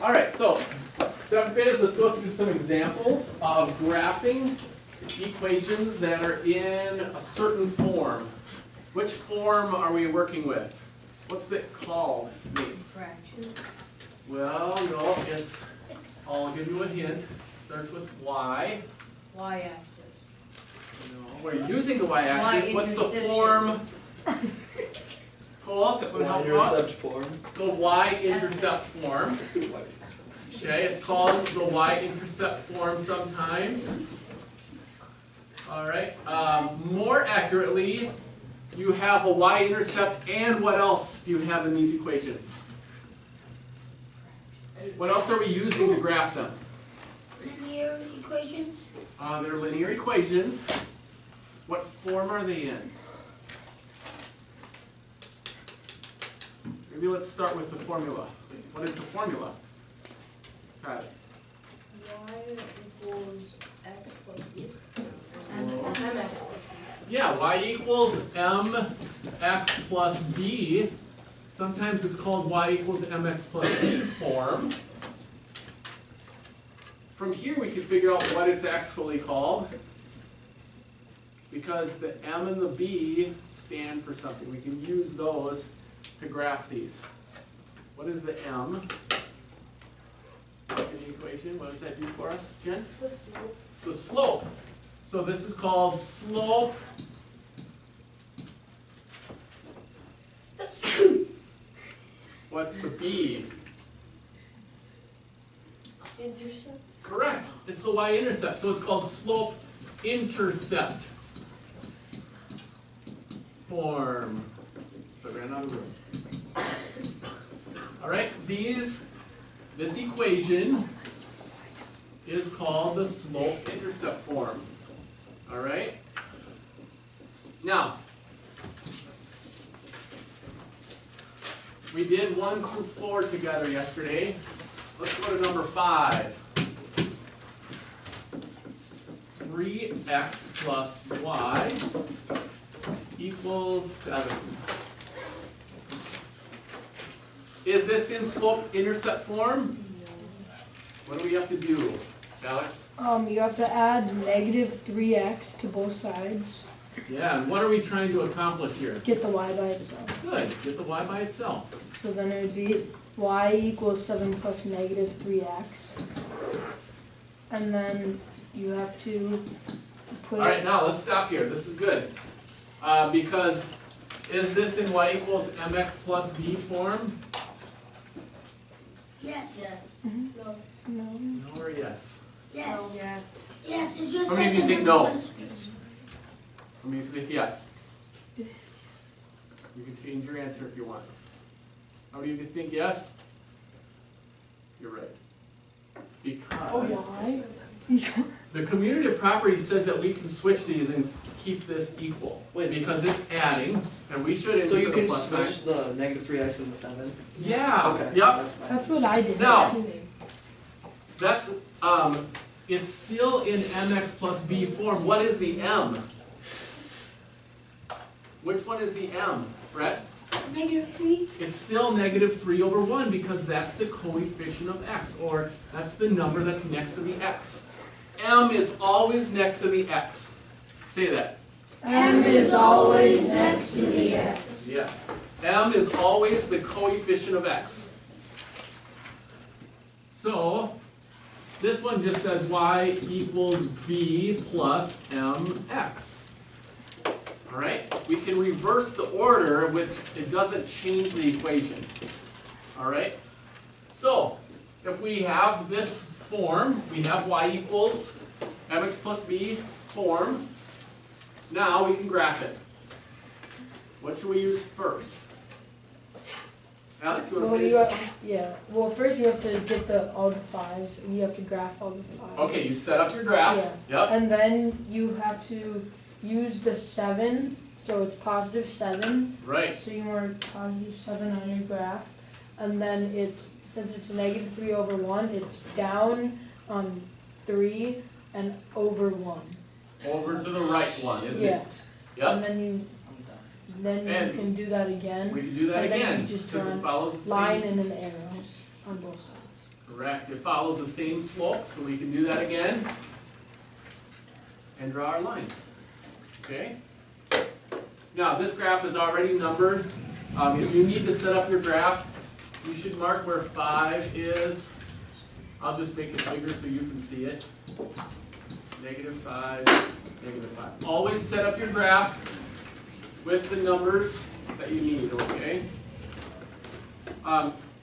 All right, so 7th graders, let's go through some examples of graphing equations that are in a certain form. Which form are we working with? What's it called? Fractions. Well, no, it's, I'll give you a hint. Starts with y. Y-axis. No, we're using the y-axis. What's the form? Cole, want to help you out? Y-intercept form. The y-intercept form. Okay, it's called the y-intercept form sometimes. All right. More accurately, you have a y-intercept, and what else do you have in these equations? What else are we using to graph them? Linear equations. They're linear equations. What form are they in? Maybe let's start with the formula. What is the formula? Got it. Y equals x plus b. Whoa. Mx plus b. Yeah, y equals mx plus b. Sometimes it's called y equals mx plus b form. From here we can figure out what it's actually called, because the m and the b stand for something. We can use those to graph these. What is the m in the equation? What does that do for us, Jen? It's the slope. It's the slope. So this is called slope what's the b? Intercept. Correct. It's the y-intercept. So it's called slope intercept form. So I ran out of room. All right. This equation is called the slope intercept form. All right. Now, we did 1 through 4 together yesterday. Let's go to number 5. 3x plus y equals 7. Is this in slope intercept form? What do we have to do, Alex? You have to add negative 3x to both sides. Yeah, and what are we trying to accomplish here? Get the y by itself. Good, get the y by itself. So then it would be y equals 7 plus negative 3x. And then you have to put... All right, now let's stop here. This is good. Because is this in y equals mx plus b form? Yes. Yes. No. No or yes? Yes. No. Yes. Yes. It's just How many like of you the think numbers no? on the screen. I mean, if you think yes. You can change your answer if you want. How many of you think yes? You're right. Because Why? the commutative property says that we can switch these and keep this equal. Wait, Because it's adding, and we should so you insert a can plus sign. switch the negative 3x and the 7? Yeah, Okay. yep. That's fine. That's what I did. Now, that's, it's still in mx plus b form. What is the m? Which one is the m, Brett? -3. It's still negative 3 over 1 because that's the coefficient of x, or that's the number that's next to the x. M is always next to the x. Say that. M is always next to the x. Yes. M is always the coefficient of x. So, this one just says y equals b plus mx. Alright? We can reverse the order, which it doesn't change the equation. Alright? So, if we have this form, we have y equals mx plus b form. Now we can graph it. What should we use first? Alex, you want to finish? Well, first you have to get all the 5s, and you have to graph all the 5s. Okay, you set up your graph. Yeah. Yep. And then you have to use the 7, so it's positive 7. Right. So you mark positive 7 on your graph. And then since it's negative 3 over 1, it's down 3 and over 1. Over to the right one, isn't Yeah. it? And Yep. then you And can do that again. We can do that And then you again, just because draw it follows the line same. and then arrows on both sides. Correct. It follows the same slope, so we can do that again. And draw our line. Okay? Now, this graph is already numbered. If you need to set up your graph, you should mark where 5 is. I'll just make it bigger so you can see it. -5, -5. Always set up your graph with the numbers that you need, okay?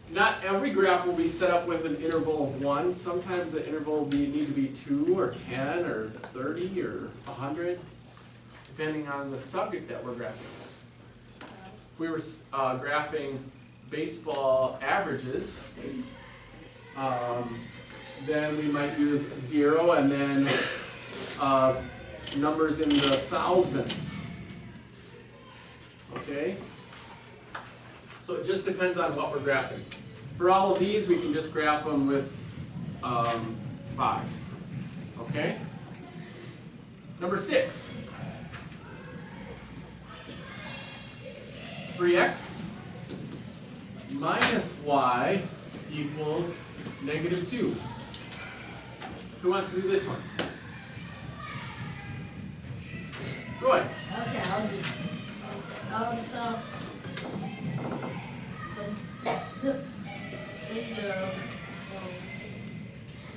Not every graph will be set up with an interval of 1. Sometimes the interval will need to be 2 or 10 or 30 or 100, depending on the subject that we're graphing. If we were graphing baseball averages, then we might use 0 and then numbers in the thousands. Okay? So it just depends on what we're graphing. For all of these, we can just graph them with 5s. Okay? Number 6. 3x minus y equals -2. Who wants to do this one? Go ahead. Okay, I'll do. So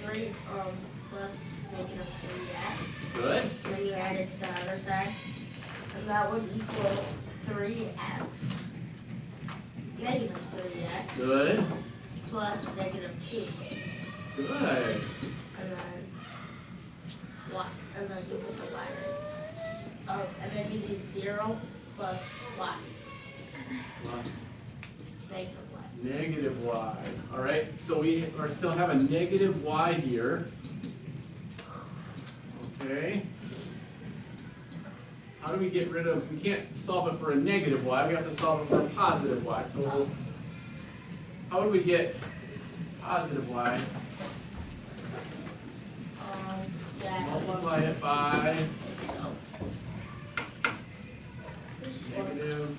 three plus -3x. Good. And then you add it to the other side, and that would equal 3x. -3x. Good. Plus -2. Good. And then y, and then equal to y. Oh, and then you do 0 plus y. Plus -y. -y. All right. So we still have a -y here. Okay. How do we get rid of? We can't solve it for a -y. We have to solve it for a positive y. So how do we get positive y? Yeah. Multiply it by So. This -1.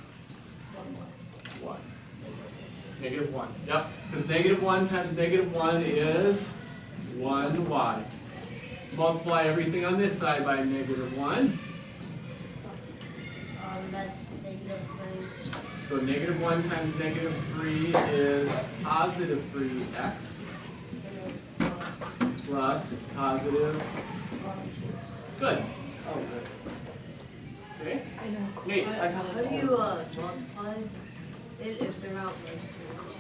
one. -1. Yep. Because -1 times -1 is 1y. Multiply everything on this side by -1. That's -3. So -1 times -3 is positive 3x plus positive. Good. Oh, good. Okay. I know. Nate. I have How do you multiply it if they're not like terms?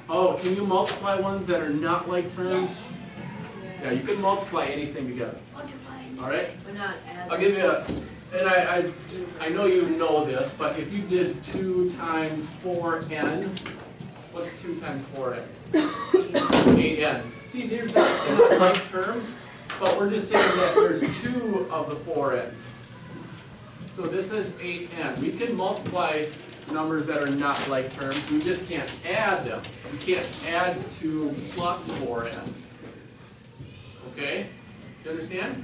Oh, can you multiply ones that are not like terms? Yes. Yeah, you can multiply anything together. Multiplying. All right. But not add. I'll give you a, and I know you know this, but if you did 2 times 4n, what's 2 times 4n? 8n. See, there's not like terms, but we're just saying that there's 2 of the 4n's. So this is 8n. We can multiply numbers that are not like terms, we just can't add them. We can't add 2 plus 4n. Okay? You understand?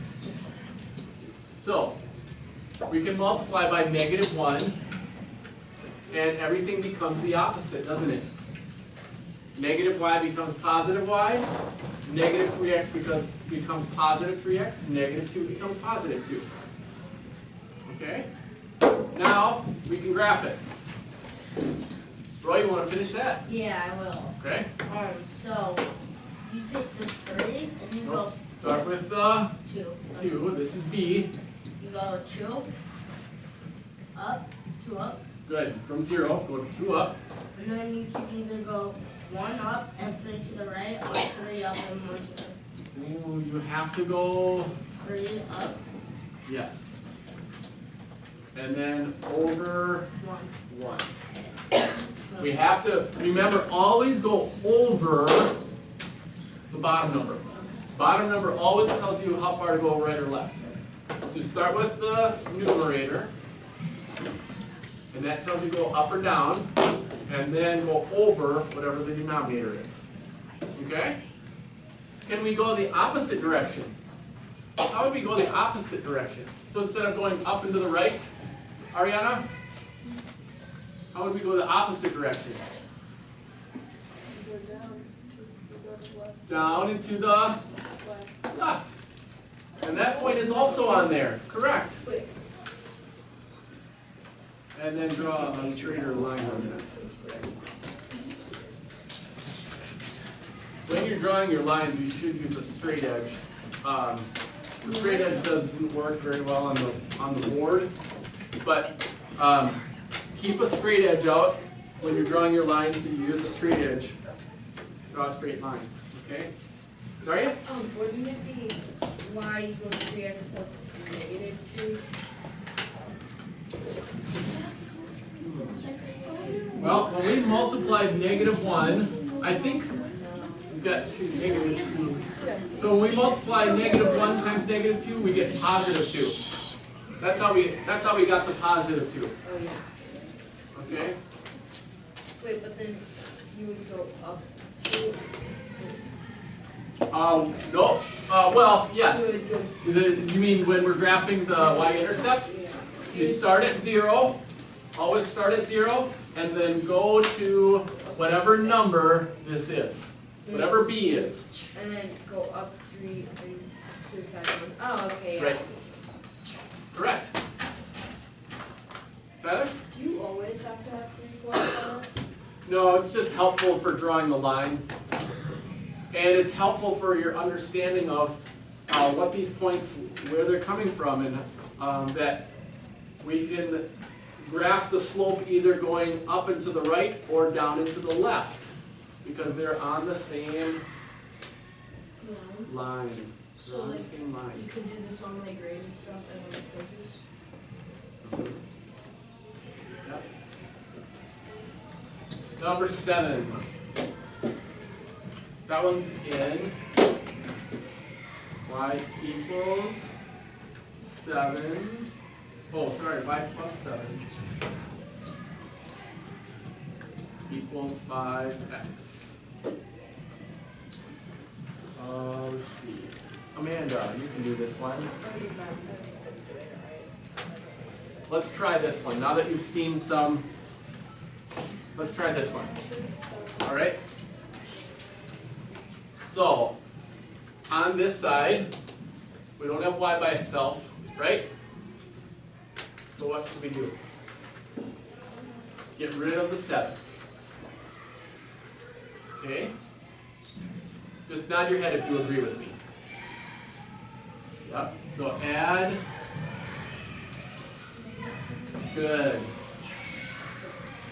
So, we can multiply by -1, and everything becomes the opposite, doesn't it? -y becomes positive y, -3x becomes positive 3x, -2 becomes positive 2. Okay? Now, we can graph it. Roy, you want to finish that? Yeah, I will. Okay? So you take the 3 and you Nope. go Start with the 2. 2, this is B. You go 2 up, 2 up, Good, from 0, go 2 up. and then you can either go 1 up and 3 to the right, or 3 up and 1 to the Ooh, you have to go, 3 up, yes. And then over 1. 1. We have to, remember, always go over the bottom number. Bottom number always tells you how far to go right or left. So you start with the numerator, and that tells you go up or down, and then go over whatever the denominator is. Okay? Can we go the opposite direction? How would we go the opposite direction? So instead of going up and to the right, Ariana? How would we go the opposite direction? Go down. Go down and to the left. And that point is also on there, correct. And then draw a straighter line on that. When you're drawing your lines, you should use a straight edge. The straight edge doesn't work very well on the board, but keep a straight edge out when you're drawing your lines. So you use a straight edge, draw straight lines. Okay? Sorry? Wouldn't it be y equals 3x plus -2? Well, when we multiplied -1, I think we got to -2. So when we multiply -1 times -2, we get +2. That's how we got the +2. Oh, yeah. Okay? Wait, but then you would go up 2. No. Well, yes. You would go, You mean when we're graphing the y-intercept? You start at 0. Always start at 0, and then go to whatever number this is. Whatever b is. and then go up 3 to the side one. Oh, okay, yeah. Right. Correct. Tyler? Do you always have to have 3 points on it? No, it's just helpful for drawing the line. And it's helpful for your understanding of what these points, where they're coming from, and that we can graph the slope either going up and to the right or down and to the left, because they're on the same line. They're So on the like, same line. you could do this on like grade and stuff and other quizzes. Yep. Number 7. That one's in y equals 7. Oh, sorry, y plus 7 equals 5x. Let's see. Amanda, you can do this one. Let's try this one. Now that you've seen some, let's try this one. All right? So, on this side, we don't have y by itself, right? So what should we do? Get rid of the 7. Okay? Just nod your head if you agree with me. Yep. So add. Good.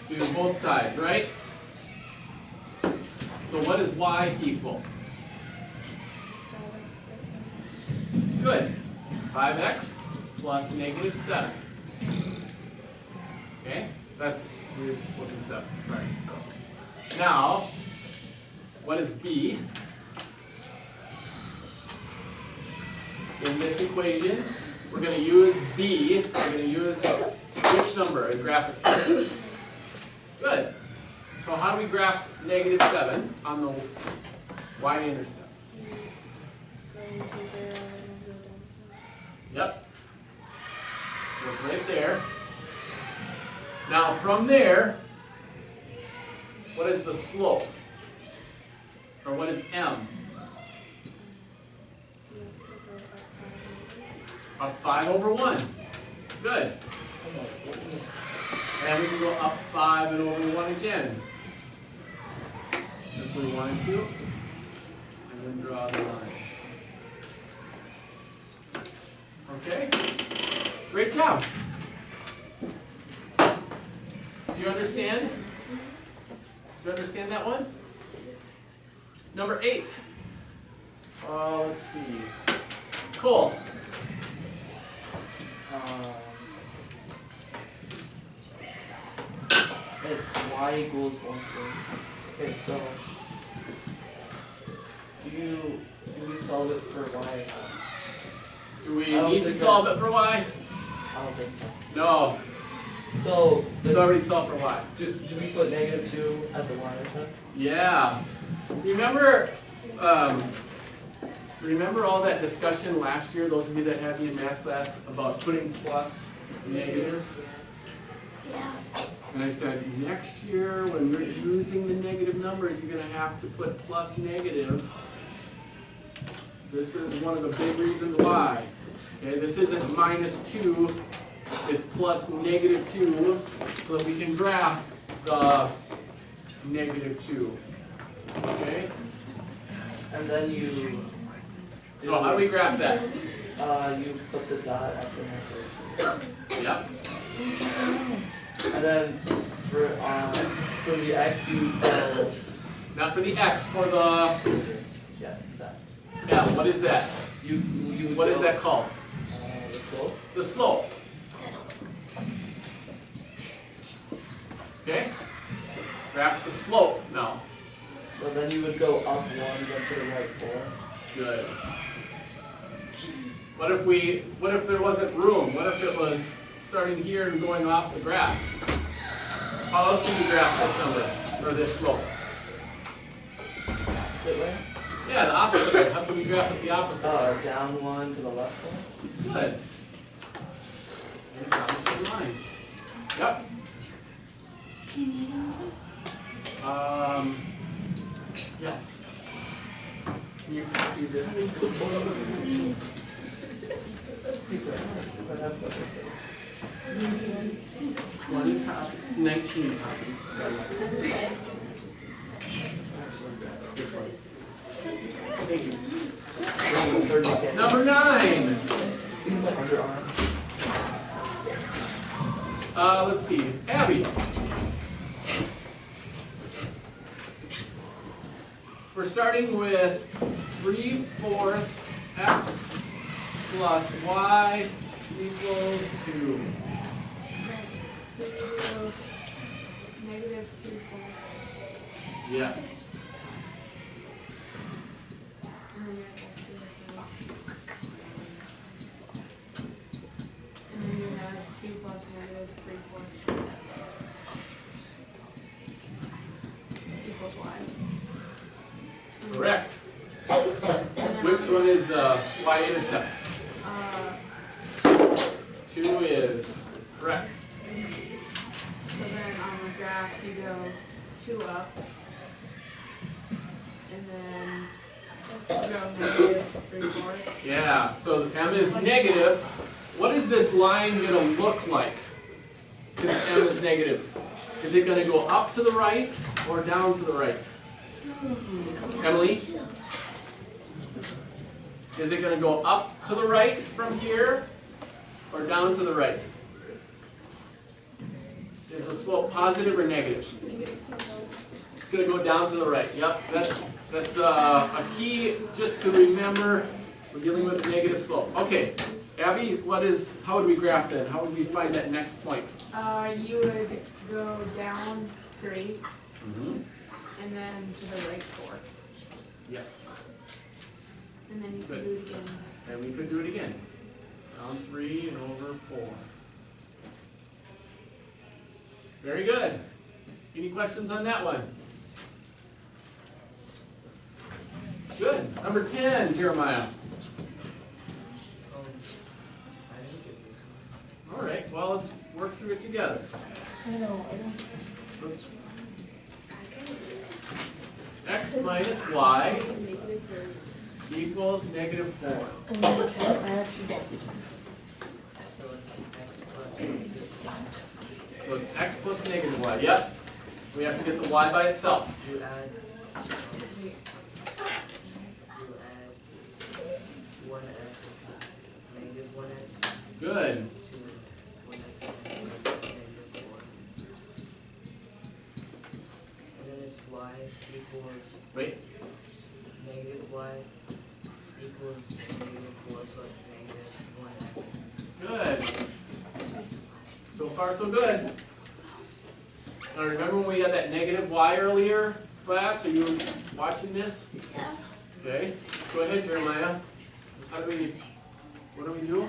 To both sides, right? So what does y equal? Good. 5x plus -7. Okay? That's, we're just looking 7. Sorry. Now, what is b? In this equation, we're going to use b. We're going to use which number and graph it first? Good. So how do we graph -7 on the y-intercept? Yep. So it's right there. Now from there, what is the slope? Or what is m? Up 5/1. Good. And we can go up 5 and over 1 again. If we wanted to. And then draw the line. Okay? Great job. Do you understand? Do you understand that one? Number 8. Let's see. Cool. It's y equals 1 4. Okay, so do we solve it for y? Do we I don't need to think solve it for y? I don't think so. No. So It's already solved for y. do we put -2 at the y-intercept? Yeah. Remember all that discussion last year, those of you that had me in math class, about putting plus and negative? Yeah. And I said, next year, when you're using the negative numbers, you're gonna have to put plus negative. This is one of the big reasons why. Okay, this isn't -2, it's plus -2, so that we can graph the -2. Okay? And then you. So how do we graph that? You put the dot after negative. Yep. And then for the x, you go. Not for the x, for the, Yeah, that. yeah, what is that? You What is go, that called? The slope. The slope. Okay? Graph the slope now. So then you would go up 1, then to the right 4. Good. What if there wasn't room? What if it was starting here and going off the graph? How else can you graph this number, or this slope? Sit way. Yeah, the opposite way. How can we graph it the opposite way? Down 1 to the left 1. Good. And down the same line. Yep. Yes. Can you copy this? One copy, 19 copies. This one. Thank you. Number 9. Underarm. Let's see, Abby. We're starting with 3/4 x plus y equals 2. So you do negative 3/4. Yeah. And then you're at 2. And then you have 2 plus negative 3/4 equals y. Correct. And then Which one is the y-intercept? 2 is correct. So then on the graph you go 2 up. And then you go negative 3/4. Yeah, so m is negative. What is this line going to look like since m is negative? Is it going to go up to the right or down to the right? Emily? Is it going to go up to the right from here or down to the right? Is the slope positive or negative? It's going to go down to the right. Yep, that's a key just to remember. We're dealing with a negative slope. Okay, Abby, how would we graph that? How would we find that next point? You would go down 3 Mm-hmm. and then to the right 4. Yes, And then you can Good. do it again. and we could do it again. Down 3 and over 4. Very good. Any questions on that one? Good. Number 10, Jeremiah. All right, well, let's work through it together. I know, I don't. Let's x minus y equals negative 4. And number 10, I actually don't. So it's x plus negative. So it's x plus negative y. Yep. We have to get the y by itself. You add 1x, negative 1x, Good. to 1x negative 4. And then it's y equals Wait. negative y equals negative 4, so it's negative 1x. Good. So far, so good. Now remember when we had that negative y earlier, class? Are you watching this? Yeah. Okay. Go ahead, Jeremiah. What do we do?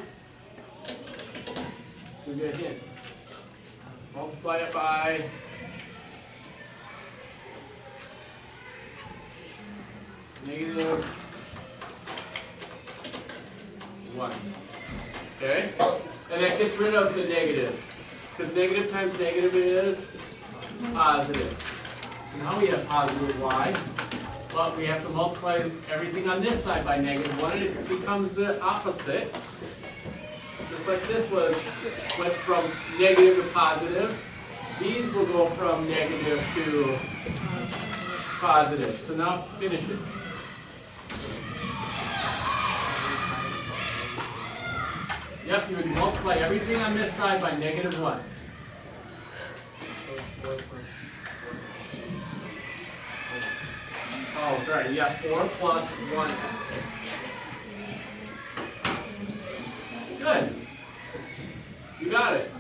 We get a hint. Multiply it by negative 1. Okay? And that gets rid of the negative. Because negative times negative is positive. So now we have positive y. But we have to multiply everything on this side by negative 1, and it becomes the opposite. Just like this went from negative to positive. These will go from negative to positive. So now finish it. Yep, you would multiply everything on this side by negative 1. Oh, sorry, you got 4 plus 1x. Good. You got it.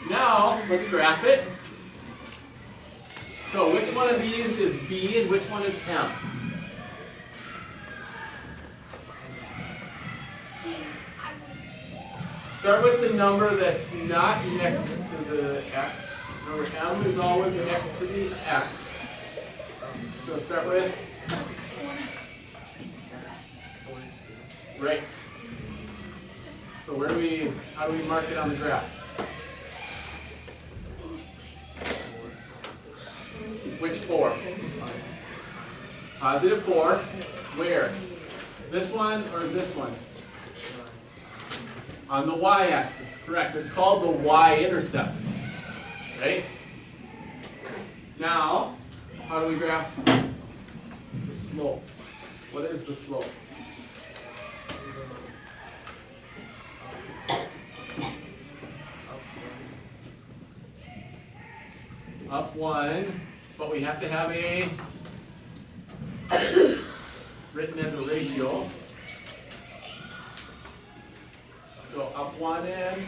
Now, let's graph it. So which one of these is b and which one is m? Start with the number that's not next to the x. Remember, m is always next to the x. So start with right. So how do we mark it on the graph? Which 4? Positive 4. Where? This one or this one? On the y-axis, correct. It's called the y-intercept, right? Now, how do we graph the slope? What is the slope? Up 1, but we have to have a written as a ratio. So up 1 and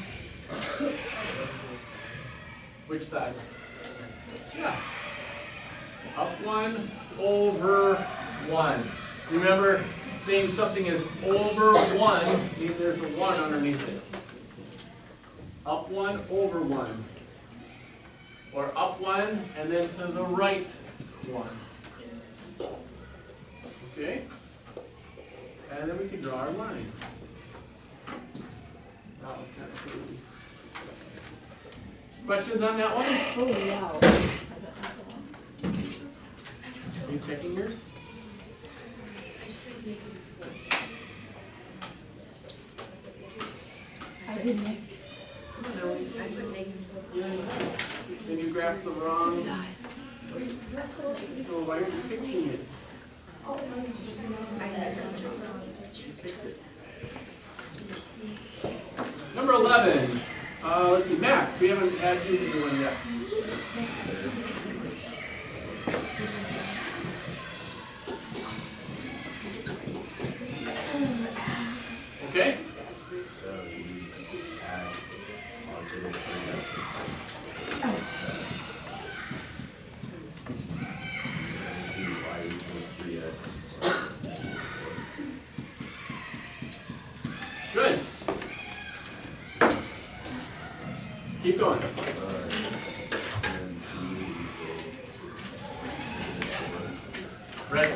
which side? Yeah. Up 1 over 1. Remember, saying something is over 1 means there's a 1 underneath it. Up 1 over 1. Or up 1 and then to the right 1. Okay? And then we can draw our line. That was kind of crazy. Questions on that one? Oh, wow. Are you checking yours? I didn't make. Then you graphed the wrong. So why are you fixing it? Fix it. Number 11. Let's see, Max. We haven't had you do one yet. Okay? So you add positive 3x. Y equals 3x. Good. Keep going. And B equals Right.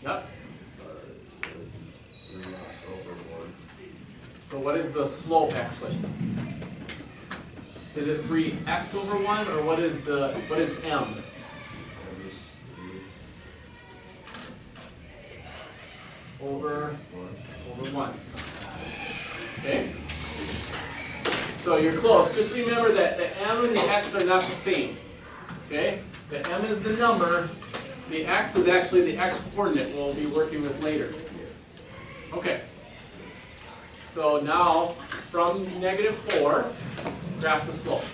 Yep. 3x over 1. So what is the slope actually? Is it 3x over 1 or what is m? And this 3. Over 1. 1. Okay? So you're close. Just remember that the m and the x are not the same. Okay? The m is the number. The x is actually the x coordinate we'll be working with later. Okay. So now, from negative 4, graph the slope.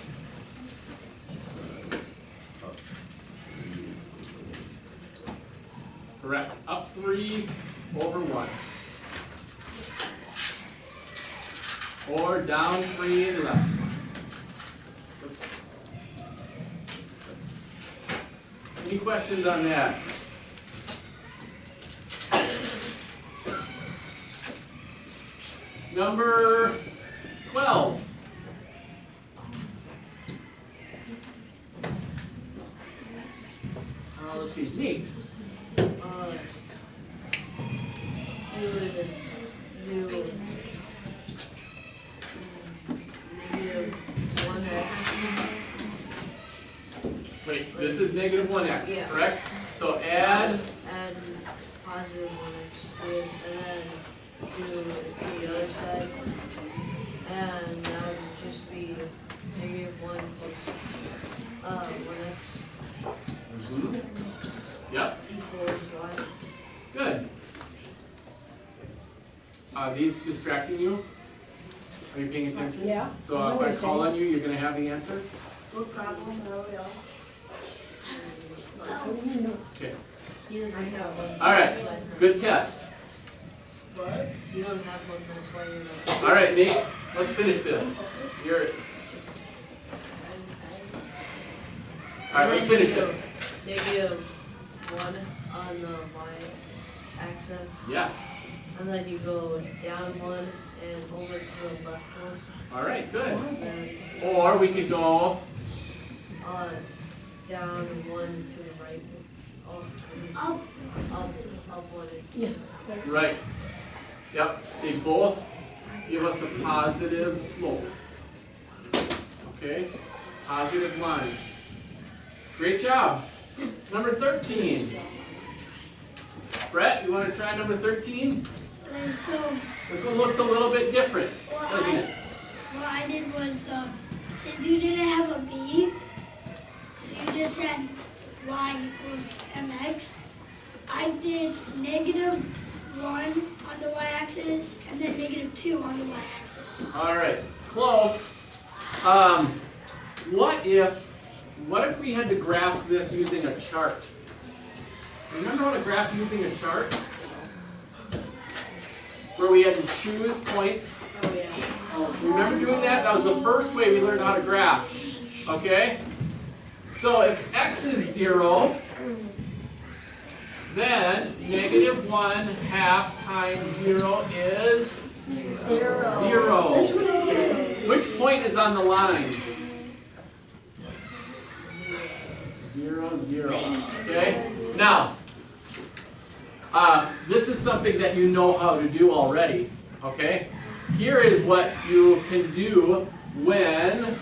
Correct. Up 3 over 1. Or down 3 and left. Oops. Any questions on that? Number 12. Let's see, neat. do negative 1x. Wait, this is negative 1x, Yeah. correct? So add, Add positive 1x to it, and then do it to the other side. And that would just be negative 1 plus 1x yep, equals y. good. These distracting you? Are you paying attention? Yeah. So if I call on you, you're gonna have the answer? What problem are we on? Okay, He doesn't have one. alright, good test. What? You don't have one, that's why you're not. Alright, Nate, let's finish this. Alright, let's finish this. Negative 1 on the y-axis, Yes, and then you go down 1 and over to the left 1, alright, good. and then Or we could go, down 1 to the right. Up 1 and 2. Yes. right, yep, they both give us a positive slope. Okay, positive line. Great job. Number 13. Brett, you want to try number 13? So This one looks a little bit different, doesn't it? what I did was, since you didn't have a b, so you just said y equals mx, I did negative 1 on the y-axis and then negative 2 on the y-axis. All right, close. What if we had to graph this using a chart? Remember how to graph using a chart? Where we had to choose points. Oh, yeah. Remember doing that? That was the first way we learned how to graph. Okay? So if x is 0, then negative 1/2 times 0 is 0. Which point is on the line? 0, 0. Okay? Now, this is something that you know how to do already. Okay? Here is what you can do when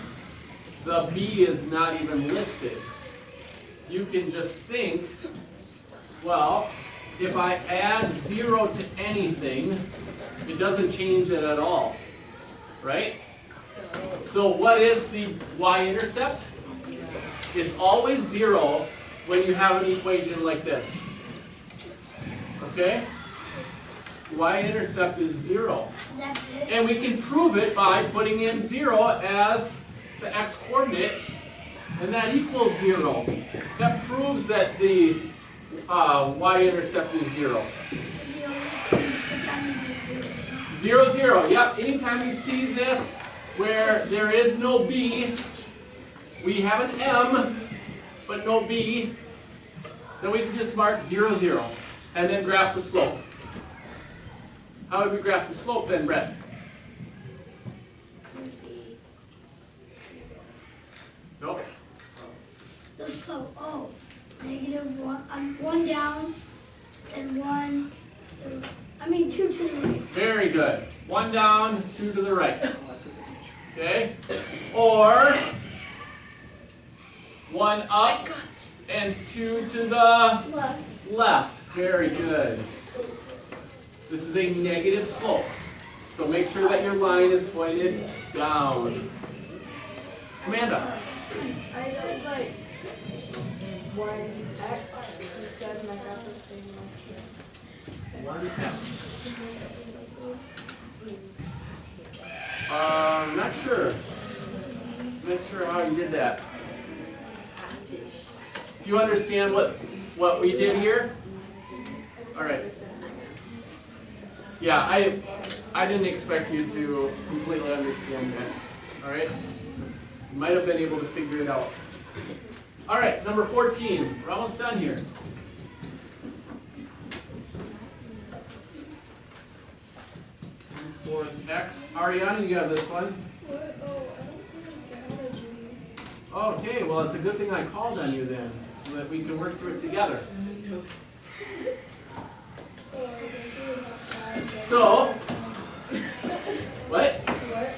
the b is not even listed. You can just think, well, if I add 0 to anything, it doesn't change it at all. Right? So what is the y-intercept? It's always 0 when you have an equation like this. Okay? Y-intercept is 0. That's it. And we can prove it by putting in 0 as the x-coordinate, and that equals 0. That proves that the y-intercept is 0. The only thing for time is 0, 0, 0. 0. Yep, anytime you see this where there is no b, we have an m, but no b, then we can just mark 0, 0, and then graph the slope. How would we graph the slope then, Brett? Nope. The slope, negative 1, 1 down, and 1, 2 to the right. Very good. 1 down, 2 to the right. Okay? Or 1 up and 2 to the left. Very good. This is a negative slope. So make sure that your line is pointed down. Amanda. I did like 1x instead, and I got the same answer. 1x. Not sure. Not sure how you did that. Do you understand what we did here? All right. Yeah, I didn't expect you to completely understand that. All right. You might have been able to figure it out. All right, number 14. We're almost done here. For x. Ariana, you have this one. Okay, well, it's a good thing I called on you then, so that we can work through it together. So, What? What?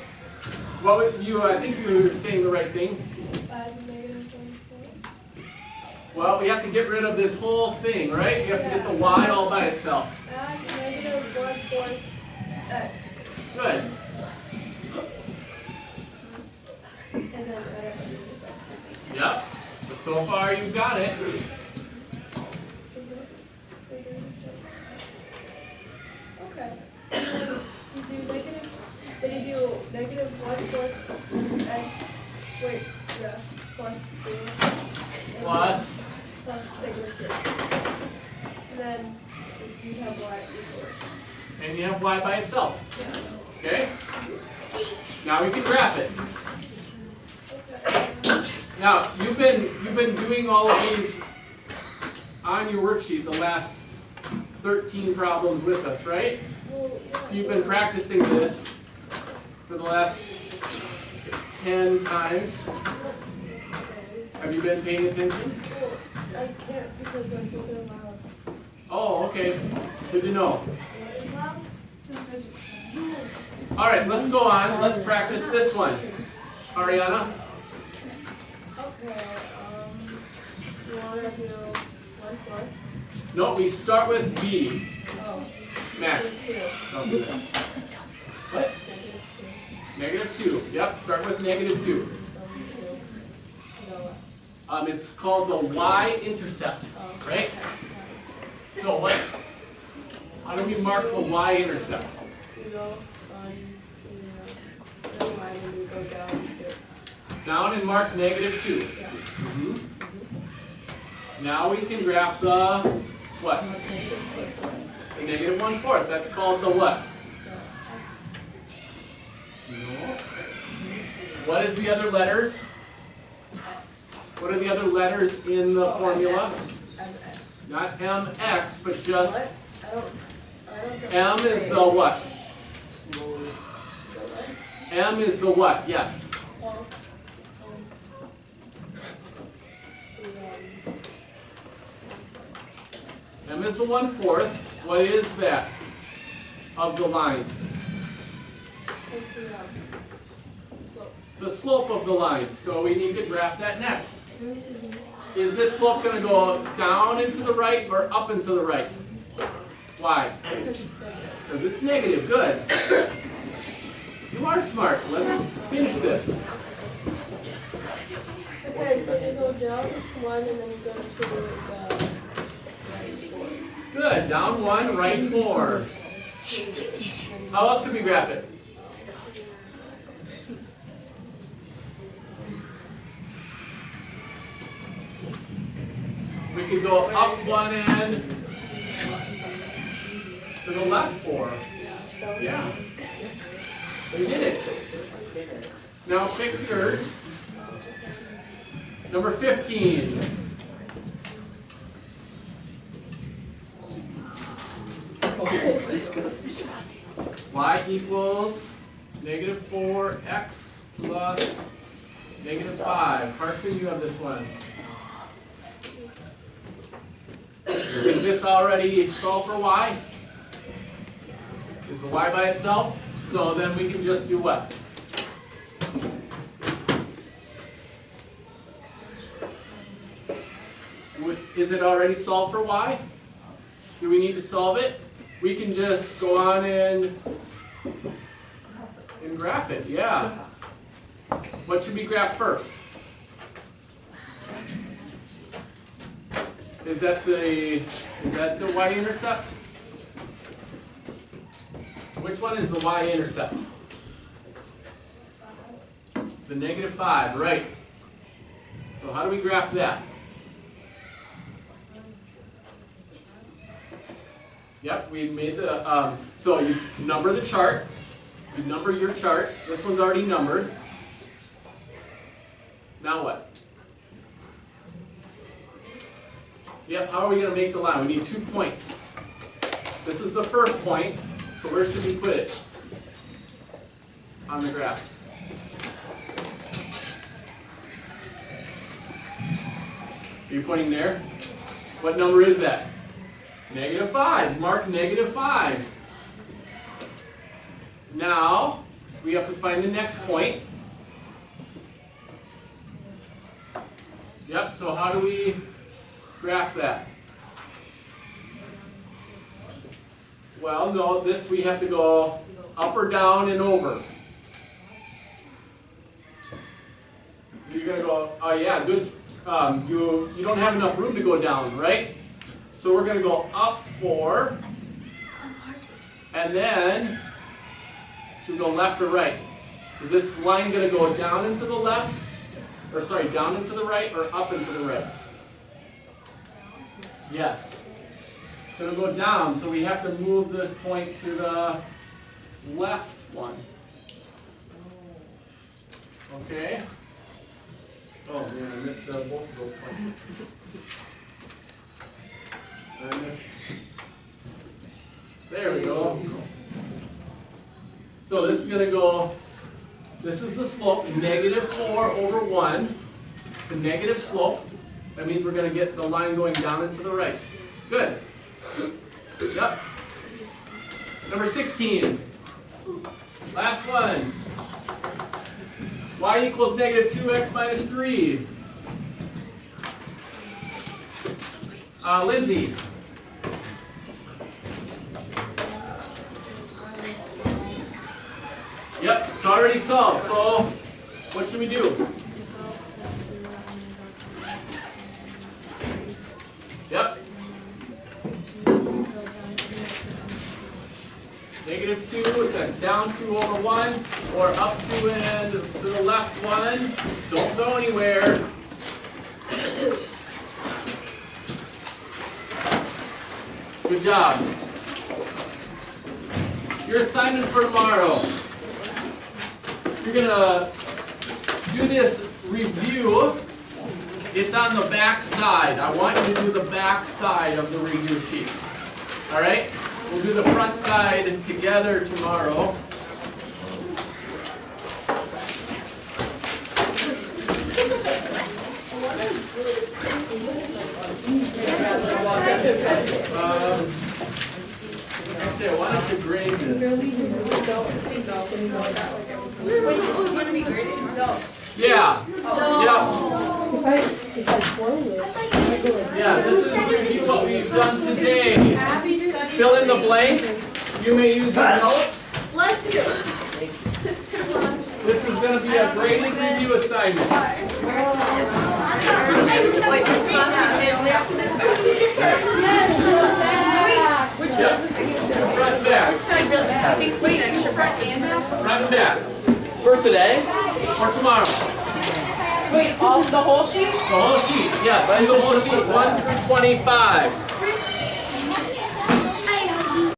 What was you? I think you were saying the right thing. Add negative 1/4. Well, we have to get rid of this whole thing, right? We have to get the y all by itself. Add negative 1/4 x. Good. And then add a intercept. Yep. So far you got it. Okay. You do negative, then you do negative 1/4 x. Wait, yeah. Plus 0. Plus. Plus negative 3. And then you have y equals. And you have y by itself. Yeah. Okay? Now we can graph it. Okay. Now you've been doing all of these on your worksheet the last 13 problems with us, right? Well, So you've been practicing this for the last 10 times. Have you been paying attention? well, I can't because I think they're loud. Oh, okay. Good to know. It's loud? All right, let's go on. Let's practice this one. Ariana? Okay, you wanna do 1/4? No, we start with B. Oh, Max. just 2. Don't do that. What? Negative 2. -2. Yep, start with -2. 2. No. It's called the y-intercept, Oh. right? So what? How do we mark the y-intercept? You go on, never mind, and you go down 2. Down and mark -2. Yeah. Now we can graph the what? Negative 1/4. The negative 1/4. That's called the what? The No. What is the other letters? x. What are the other letters in the formula? And x. Not mx, but just What? I don't get m what you're is the saying. what? The what? M is the what? Yes. Well, M is the 1/4. What is that of the line? The slope of the line. So we need to graph that next. Is this slope going to go down and to the right or up and to the right? Why? Because it's negative. Good. You are smart. Let's finish this. Okay, so you go down 1 and then you go to the right 4. Good. Down 1, right 4. How else could we graph it? We could go up 1 and to the left 4. Yeah. We did it. Now fix yours. Number 15. Y equals -4x plus -5. Carson, you have this one. Is this already solved for y? Is the y by itself? So then we can just do what? Is it already solved for y? Do we need to solve it? We can just go on and graph it, yeah. What should we graph first? Is that the y-intercept? Which one is the y-intercept? The -5, right. So how do we graph that? Yep, we made the, so you number the chart. You number your chart. This one's already numbered. Now what? Yep, how are we going to make the line? We need 2 points. This is the first point, so where should we put it on the graph? Are you pointing there? What number is that? -5. Mark -5. Now, we have to find the next point. Yep, so how do we graph that? Well, no, this we have to go up or down and over. You're gonna go, oh yeah, good. You don't have enough room to go down, right? So we're gonna go up 4, and then should we go left or right? Is this line gonna go down and to the left? Or sorry, down and to the right or up and to the right? Yes. It's gonna go down, so we have to move this point to the left one. Okay. Oh man, I missed both of those points. There we go. So this is going to go, this is the slope, -4 over 1. It's a negative slope. That means we're going to get the line going down and to the right. Good. Yep. Number 16. Last one. Y equals -2x minus 3. Lizzie. Yep, it's already solved. So, what should we do? Yep. -2, that's down 2 over 1, or up 2 and to the left 1. Don't go anywhere. Good job. Your assignment for tomorrow. You're gonna do this review. It's on the back side. I want you to do the back side of the review sheet. All right? We'll do the front side together tomorrow. Actually, I wanted to grade this. Wait, this is gonna be graded tomorrow? Yeah. Yeah. If I spoil it, I go like, Yeah, this is review what we've done today. Fill in the blank. You may use your notes. Bless you. This is going to be a graded review assignment. Which Yeah. Front and back. wait, extra front and back? Front and back. For today? For tomorrow. Wait, all the whole sheet? The whole sheet. Yes, do the whole sheet. 1 through 25.